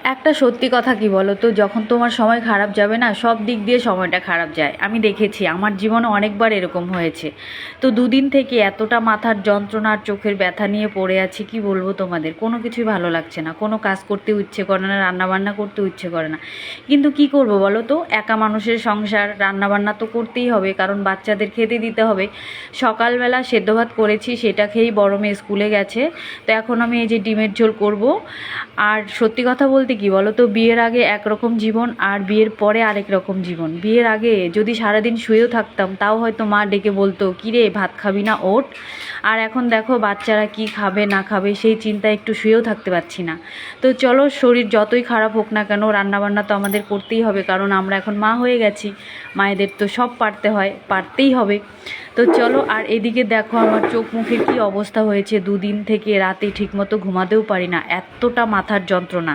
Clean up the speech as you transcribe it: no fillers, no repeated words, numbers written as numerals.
একটা সত্যি কথা কি বলো তো, যখন তোমার সময় খারাপ যাবে না, সব দিক দিয়ে সময়টা খারাপ যায়। আমি দেখেছি, আমার জীবনে অনেকবার এরকম হয়েছে। তো দুদিন থেকে এতটা মাথার যন্ত্রণা আর চোখের ব্যথা নিয়ে পড়ে আছি, কি বলবো তোমাদের, কোনো কিছুই ভালো লাগছে না, কোনো কাজ করতে ইচ্ছে করে না, রান্নাবান্না করতে ইচ্ছে করে না। কিন্তু কি করব বলো তো, একা মানুষের সংসার, রান্নাবান্না তো করতেই হবে, কারণ বাচ্চাদের খেতে দিতে হবে। সকালবেলা সেদ্ধ ভাত করেছি, সেটা খেয়েই বড় মেয়ে স্কুলে গেছে। তো এখন আমি এই যে ডিমের ঝোল করব। আর সত্যি কথা বলতে কি বলো তো, বিয়ের আগে একরকম জীবন আর বিয়ের পরে আরেক রকম জীবন। বিয়ের আগে যদি সারাদিন শুয়েও থাকতাম, তাও হয়তো মা ডেকে বলতো, কিরে ভাত খাবি না, ওঠ। আর এখন দেখো বাচ্চারা কি খাবে না খাবে সেই চিন্তায় একটু শুয়েও থাকতে পারছি না। তো চলো, শরীর যতই খারাপ হোক না কেন, রান্নাবান্না তো আমাদের করতেই হবে, কারণ আমরা এখন মা হয়ে গেছি। মায়েদের তো সব পারতে হয়, পারতেই হবে। তো চলো, আর এদিকে দেখো আমার চোখ মুখের কি অবস্থা হয়েছে, দুদিন থেকে রাতে ঠিকমতো ঘুমাতেও পারি না, এতটা মাথার যন্ত্রণা।